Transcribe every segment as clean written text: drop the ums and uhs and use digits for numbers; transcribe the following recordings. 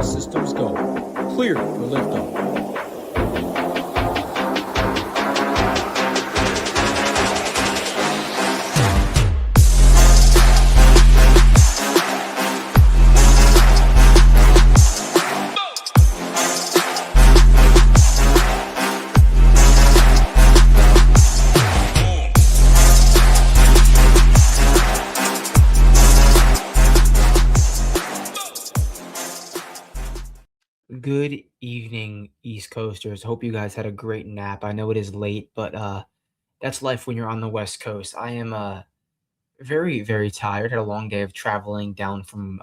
All systems go. Clear for liftoff. Good evening, East Coasters. Hope you guys had a great nap. I know it is late, but that's life when you're on the West Coast. I am very, very tired. Had a long day of traveling down from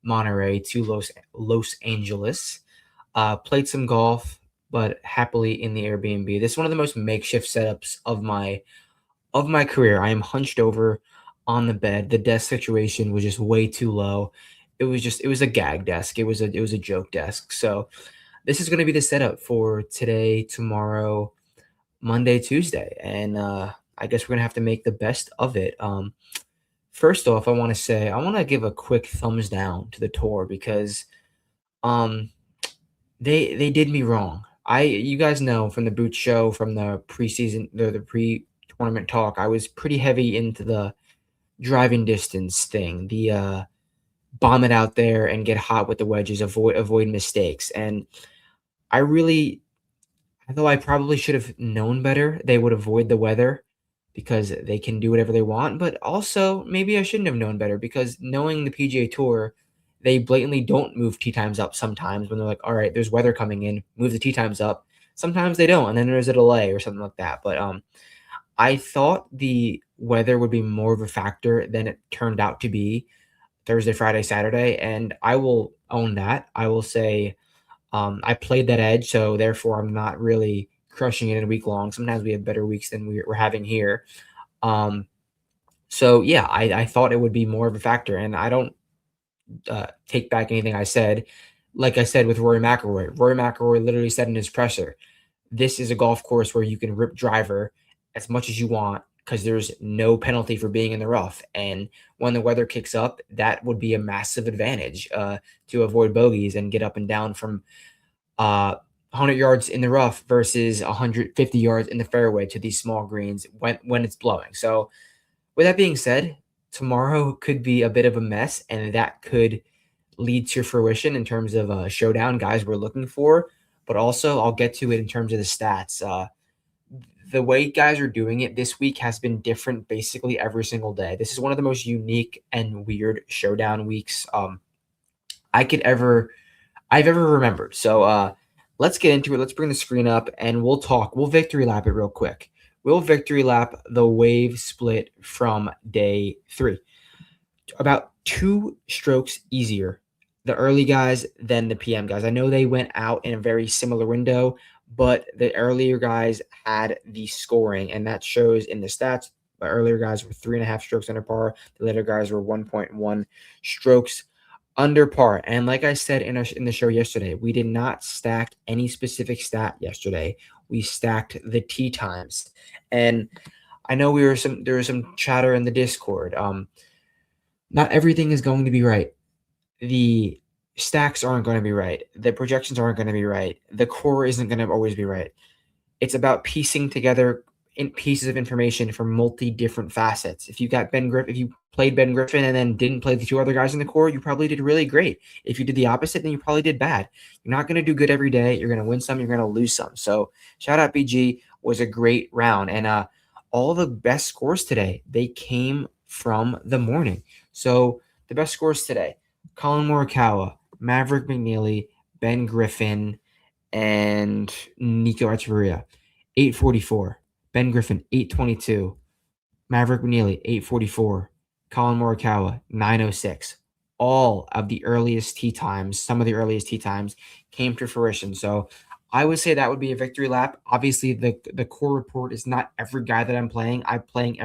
Monterey to Los Angeles. Played some golf, but happily in the Airbnb. This is one of the most makeshift setups of my career. I am hunched over on the bed. The desk situation was just way too low. It was a gag desk. It was a joke desk. So this is going to be the setup for today, tomorrow, Monday, Tuesday, and I guess we're gonna have to make the best of it. First off, I want to give a quick thumbs down to the tour because um they did me wrong. You guys know from the boot show, from the preseason, the pre tournament talk, I was pretty heavy into the driving distance thing, the bomb it out there and get hot with the wedges, avoid mistakes. And I really, although I probably should have known better, they would avoid the weather because they can do whatever they want. But also, maybe I shouldn't have known better because knowing the PGA Tour, they blatantly don't move tee times up sometimes when they're like, all right, there's weather coming in, move the tee times up. Sometimes they don't, and then there's a delay or something like that. But I thought the weather would be more of a factor than it turned out to be Thursday, Friday, Saturday, and I will own that. I will say I played that edge, so therefore I'm not really crushing it in a week long. Sometimes we have better weeks than we're having here. Um, so yeah, I thought it would be more of a factor, and I don't take back anything I said. Like I said with Rory McIlroy literally said in his presser, "This is a golf course where you can rip driver as much as you want because there's no penalty for being in the rough. And when the weather kicks up, that would be a massive advantage to avoid bogeys and get up and down from 100 yards in the rough versus 150 yards in the fairway to these small greens when it's blowing." So with that being said, tomorrow could be a bit of a mess, and that could lead to fruition in terms of a showdown guys we're looking for. But also, I'll get to it in terms of the stats. The way guys are doing it this week has been different basically every single day. This is one of the most unique and weird showdown weeks I could ever I've ever remembered. So let's get into it. Let's bring the screen up and we'll talk. We'll victory lap it real quick. We'll victory lap the wave split from day 3. About 2 strokes easier, the early guys than the PM guys. I know they went out in a very similar window, but the earlier guys had the scoring, and that shows in the stats. The earlier guys were 3.5 strokes under par. The later guys were 1.1 strokes under par. And like I said in the show yesterday, we did not stack any specific stat yesterday. We stacked the tee times. And I know there was some chatter in the Discord. Not everything is going to be right. The stacks aren't going to be right. The projections aren't going to be right. The core isn't going to always be right. It's about piecing together pieces of information from multi different facets. If you played Ben Griffin and then didn't play the 2 other guys in the core, you probably did really great. If you did the opposite, then you probably did bad. You're not going to do good every day. You're going to win some, you're going to lose some. So shout out BG, was a great round. And all the best scores today, they came from the morning. So the best scores today: Colin Morikawa, Maverick McNeely, Ben Griffin, and Nico Echeverria. 844. Ben Griffin, 822. Maverick McNeely, 844. Colin Morikawa, 906. All of the earliest tee times, some of the earliest tee times came to fruition. So I would say that would be a victory lap. Obviously, the core report is not every guy that I'm playing. I played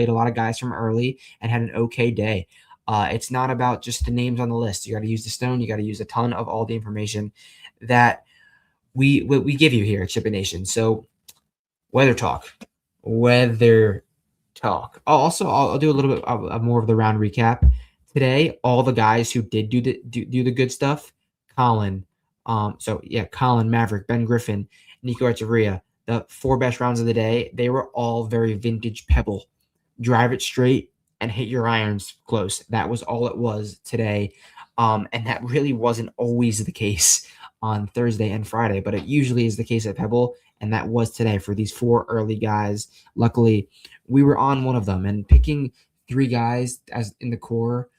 a lot of guys from early and had an okay day. It's not about just the names on the list. You got to use the stone. You got to use a ton of all the information that we give you here at Chip Nation. So weather talk. I'll do a little bit of more of the round recap today. All the guys who did do the good stuff: Colin. Colin, Maverick, Ben Griffin, Nico Echeverria, the 4 best rounds of the day, they were all very vintage Pebble. Drive it straight and hit your irons close. That was all it was today. And that really wasn't always the case on Thursday and Friday, but it usually is the case at Pebble. And that was today for these 4 early guys. Luckily, we were on one of them, and picking 3 guys as in the core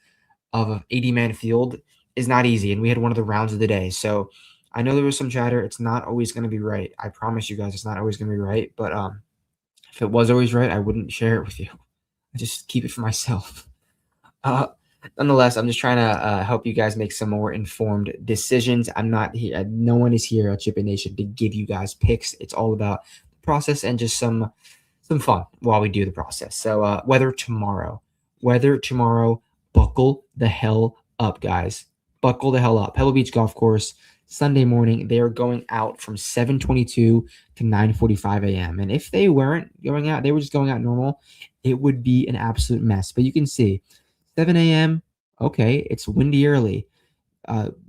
of an 80-man field is not easy. And we had one of the rounds of the day. So I know there was some chatter. It's not always going to be right. I promise you guys, it's not always going to be right. But if it was always right, I wouldn't share it with you. I just keep it for myself. Nonetheless, I'm just trying to help you guys make some more informed decisions. I'm not here. No one is here at Chip Nation to give you guys picks. It's all about the process and just some fun while we do the process. So weather tomorrow, buckle the hell up, guys. Buckle the hell up. Pebble Beach Golf Course, Sunday morning. They are going out from 7:22 to 9:45 a.m. And if they weren't going out, they were just going out normal, it would be an absolute mess. But you can see 7 a.m., okay, it's windy early.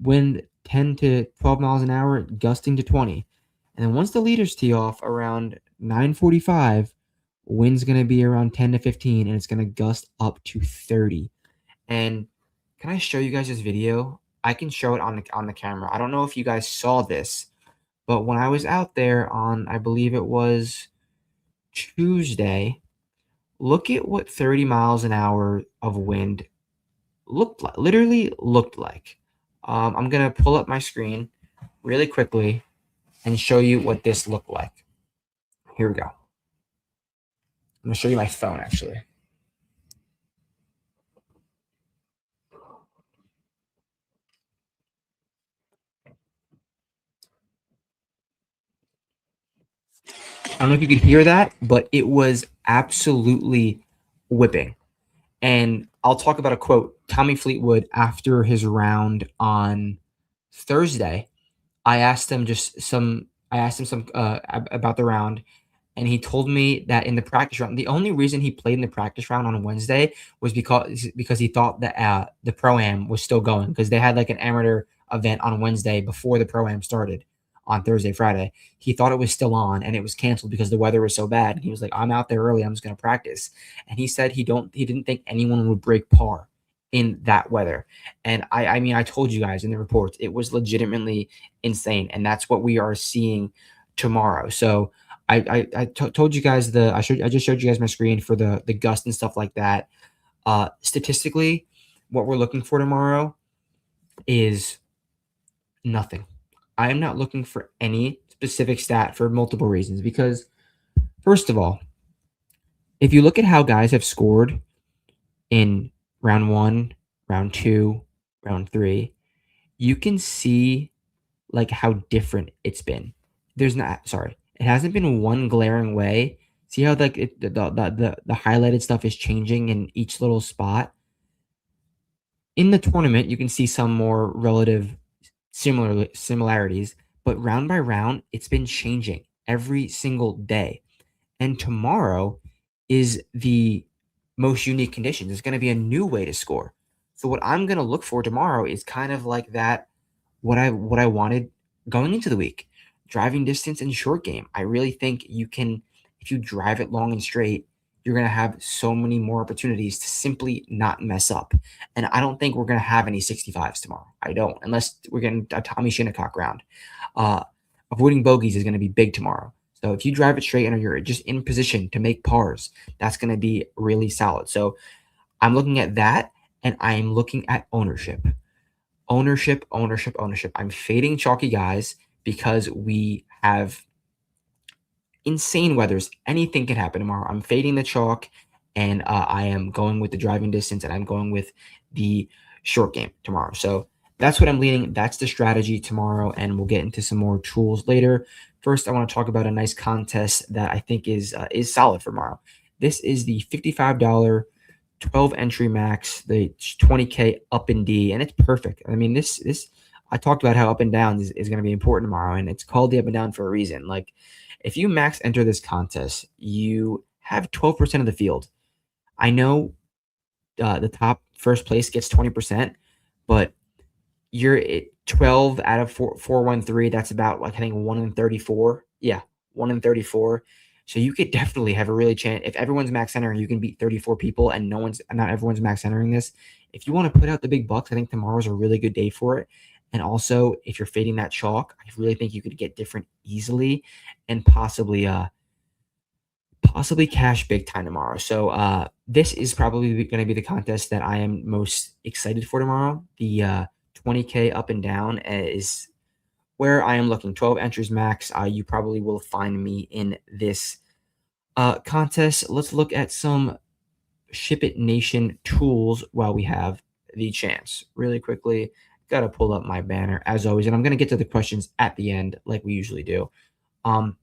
Wind 10 to 12 miles an hour, gusting to 20. And then once the leaders tee off around 9:45, wind's going to be around 10 to 15, and it's going to gust up to 30. And can I show you guys this video? I can show it on the camera. I don't know if you guys saw this, but when I was out there on, I believe it was Tuesday, look at what 30 miles an hour of wind literally looked like. I'm going to pull up my screen really quickly and show you what this looked like. Here we go. I'm going to show you my phone, actually. I don't know if you could hear that, but it was absolutely whipping. And I'll talk about a quote. Tommy Fleetwood, after his round on Thursday, I asked him some about the round, and he told me that in the practice round, the only reason he played in the practice round on Wednesday was because he thought that the Pro-Am was still going, because they had like an amateur event on Wednesday before the Pro-Am started on Thursday, Friday. He thought it was still on, and it was canceled because the weather was so bad. And he was like, I'm out there early. I'm just going to practice. And he said he didn't think anyone would break par in that weather. And I mean, I told you guys in the reports, it was legitimately insane. And that's what we are seeing tomorrow. So I told you guys I just showed you guys my screen for the gust and stuff like that. Statistically, what we're looking for tomorrow is nothing. I am not looking for any specific stat for multiple reasons, because first of all, if you look at how guys have scored in round 1, round 2, round 3, you can see like how different it's been. It hasn't been one glaring way. See how like the highlighted stuff is changing in each little spot. In the tournament, you can see some more relative similarities, but round by round, it's been changing every single day. And tomorrow is the most unique conditions. It's going to be a new way to score. So what I'm going to look for tomorrow is kind of like that, what I wanted going into the week. Driving distance and short game. I really think you can, if you drive it long and straight, you're going to have so many more opportunities to simply not mess up. And I don't think we're going to have any 65s tomorrow. I don't, unless we're getting a Tommy Shinnecock round. Avoiding bogeys is going to be big tomorrow. So if you drive it straight and you're just in position to make pars, that's going to be really solid. So I'm looking at that, and I'm looking at ownership. Ownership. I'm fading chalky guys because we have insane weathers. Anything can happen tomorrow. I'm fading the chalk, and I am going with the driving distance, and I'm going with the short game tomorrow. So that's what I'm leaning. That's the strategy tomorrow, and we'll get into some more tools later. First, I want to talk about a nice contest that I think is solid for tomorrow. This is the $55 12 entry max, the 20K up and D, and it's perfect. I mean, this I talked about how up and down is going to be important tomorrow, and it's called the up and down for a reason. Like, if you max enter this contest, you have 12% of the field. I know the top first place gets 20%, but you're at 12 out of 413. That's about like I think 1 in 34. Yeah, 1 in 34. So you could definitely have a really chance if everyone's max centering, you can beat 34 people, and not everyone's max centering this. If you want to put out the big bucks, I think tomorrow's a really good day for it. And also, if you're fading that chalk, I really think you could get different easily and possibly cash big time tomorrow. So this is probably going to be the contest that I am most excited for tomorrow. The 20K up and down is where I am looking. 12 entries max. You probably will find me in this contest. Let's look at some Ship It Nation tools while we have the chance. Really quickly, got to pull up my banner as always, and I'm going to get to the questions at the end like we usually do. I'm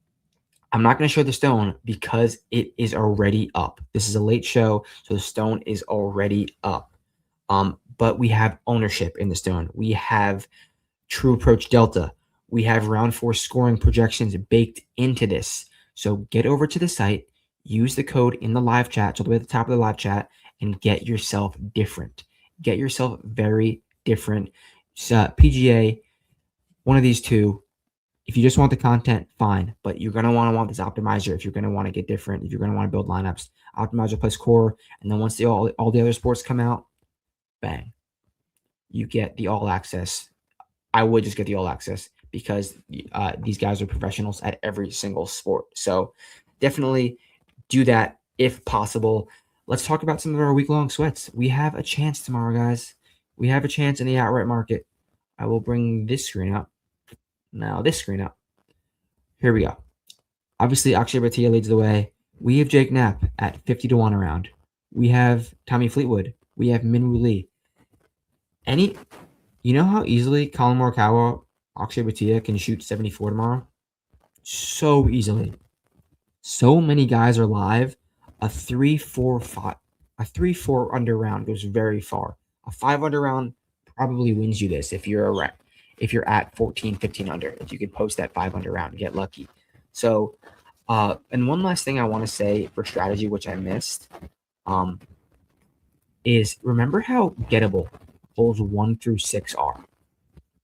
not going to show the stone because it is already up. This is a late show, so the stone is already up. But we have ownership in the stone. We have True Approach Delta. We have round 4 scoring projections baked into this. So get over to the site, use the code in the live chat, so the way at the top of the live chat, and get yourself different. Get yourself very different. PGA, one of these two. If you just want the content, fine. But you're going to want this optimizer if you're going to want to get different, if you're going to want to build lineups. Optimizer plays core, and then once all the other sports come out, bang. You get the all access. I would just get the all access because these guys are professionals at every single sport. So definitely do that if possible. Let's talk about some of our week-long sweats. We have a chance tomorrow, guys. We have a chance in the outright market. I will bring this screen up. Now this screen up. Here we go. Obviously, Akshay Bhatia leads the way. We have Jake Knapp at 50 to 1 around. We have Tommy Fleetwood. We have Minwoo Lee. You know how easily Colin Morikawa, Akshay Bhatia can shoot 74 tomorrow? So easily. So many guys are live. A 3-4 under round goes very far. A 5 under round probably wins you this if you're at 14, 15 under. If you could post that 5 under round and get lucky. So, and one last thing I want to say for strategy, which I missed, is remember how gettable holes 1 through 6 are.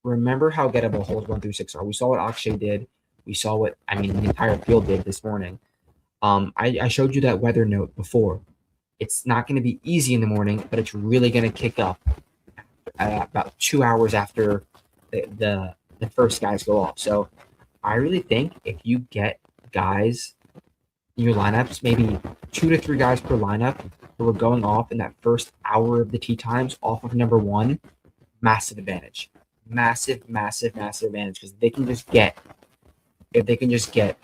Remember how gettable holes 1 through 6 are. We saw what Akshay did. We saw what, the entire field did this morning. I showed you that weather note before. It's not going to be easy in the morning, but it's really going to kick up about 2 hours after the first guys go off. So I really think if you get guys in your lineups, maybe 2 to 3 guys per lineup who are going off in that first hour of the tee times off of number 1, massive advantage. Massive advantage because if they can just get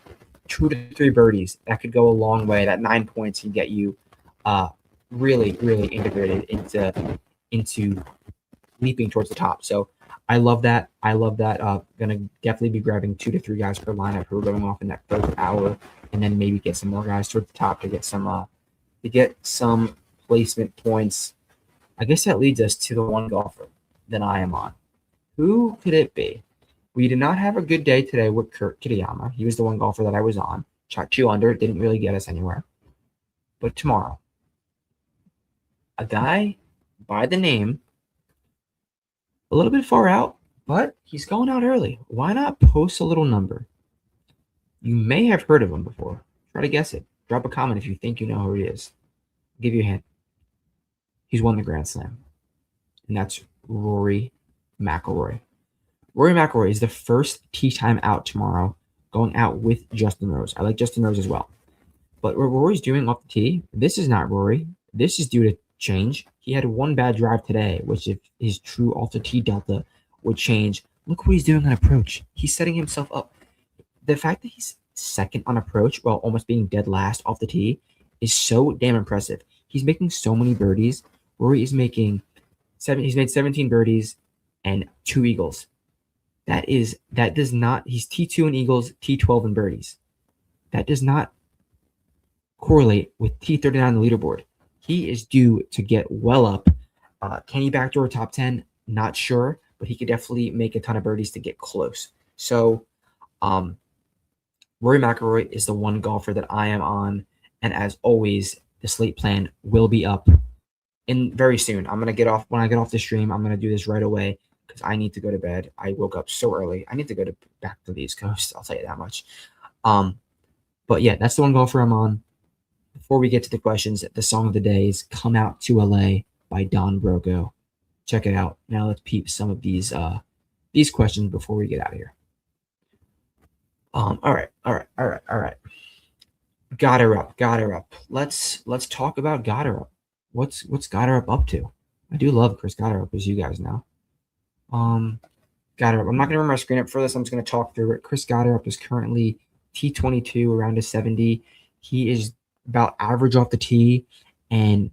2 to 3 birdies, that could go a long way. That 9 points can get you really integrated into leaping towards the top. So I love that. Gonna definitely be grabbing 2 to 3 guys per lineup who are going off in that first hour, and then maybe get some more guys towards the top to get some placement points. I guess that leads us to the one golfer that I am on. Who could it be? We did not have a good day today with Kurt Kitayama. He was the one golfer that I was on. Shot 2 under. Didn't really get us anywhere. But tomorrow, a guy by the name, a little bit far out, but he's going out early. Why not post a little number? You may have heard of him before. Try to guess it. Drop a comment if you think you know who he is. I'll give you a hint. He's won the Grand Slam. And that's Rory McIlroy. Rory McIlroy is the first tee time out tomorrow, going out with Justin Rose. I like Justin Rose as well. But what Rory's doing off the tee, this is not Rory. This is due to change. He had one bad drive today, which if his true off the tee delta would change. Look what he's doing on approach. He's setting himself up. The fact that he's second on approach while almost being dead last off the tee is so damn impressive. He's making so many birdies. Rory is making he's made 17 birdies and 2 eagles. He's T2 in eagles, T12 in birdies. That does not correlate with T39 on the leaderboard. He is due to get well up. Can he backdoor top 10? Not sure, but he could definitely make a ton of birdies to get close. So, Rory McIlroy is the one golfer that I am on, and as always, the slate plan will be up in very soon. When I get off the stream, I'm gonna do this right away. because I need to go to bed. I woke up so early. I need to go back to the East Coast. I'll tell you that much. But yeah, that's the one golfer I'm on. Before we get to the questions, the song of the day is "Come Out to LA" by Don Broco. Check it out. Now let's peep some of these questions before we get out of here. All right. Gotterup. Let's talk about Gotterup. What's Gotterup up to? I do love Chris Gotterup, as you guys know. Gotterup. I'm not gonna remember my screen up for this. I'm just gonna talk through it. Chris Gotterup is currently T22, around a 70. He is about average off the tee and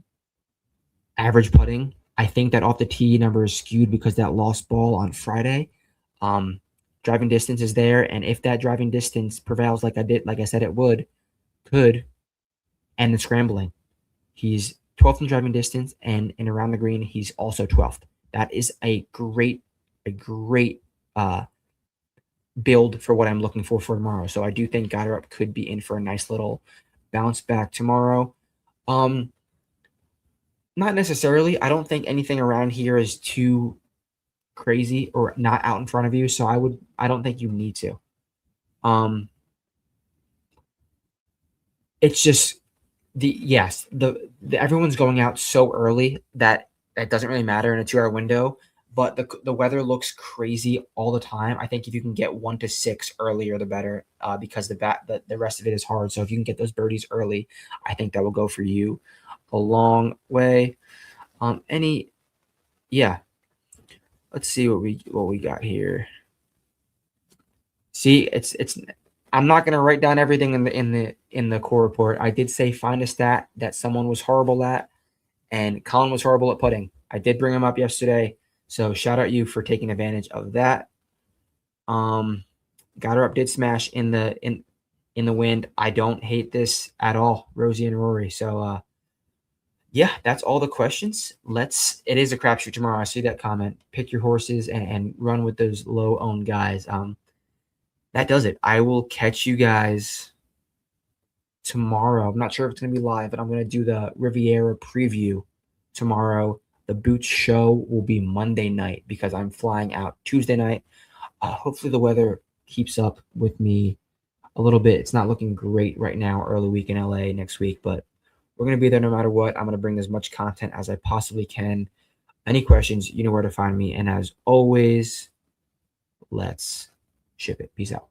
average putting. I think that off the tee number is skewed because that lost ball on Friday. Driving distance is there, and if that driving distance prevails like I said it could end in scrambling. He's 12th in driving distance, and around the green, he's also 12th. That is a great build for what I'm looking for tomorrow. So I do think Gotterup could be in for a nice little bounce back tomorrow. Not necessarily. I don't think anything around here is too crazy or not out in front of you. So I don't think you need to. It's just the everyone's going out so early that it doesn't really matter in a 2-hour window. But the weather looks crazy all the time. I think if you can get 1 to 6 earlier, the better, because the rest of it is hard. So if you can get those birdies early, I think that will go for you a long way. Let's see what we got here. See, it's I'm not gonna write down everything in the core report. I did say find a stat that someone was horrible at, and Colin was horrible at putting. I did bring him up yesterday. So shout out you for taking advantage of that. Gotterup did smash in the wind. I don't hate this at all, Rosie and Rory. So yeah, that's all the questions. It is a crapshoot tomorrow. I see that comment. Pick your horses and run with those low owned guys. That does it. I will catch you guys tomorrow. I'm not sure if it's gonna be live, but I'm gonna do the Riviera preview tomorrow. The Boots show will be Monday night because I'm flying out Tuesday night. Hopefully the weather keeps up with me a little bit. It's not looking great right now, early week in LA next week, but we're going to be there no matter what. I'm going to bring as much content as I possibly can. Any questions, you know where to find me. And as always, let's ship it. Peace out.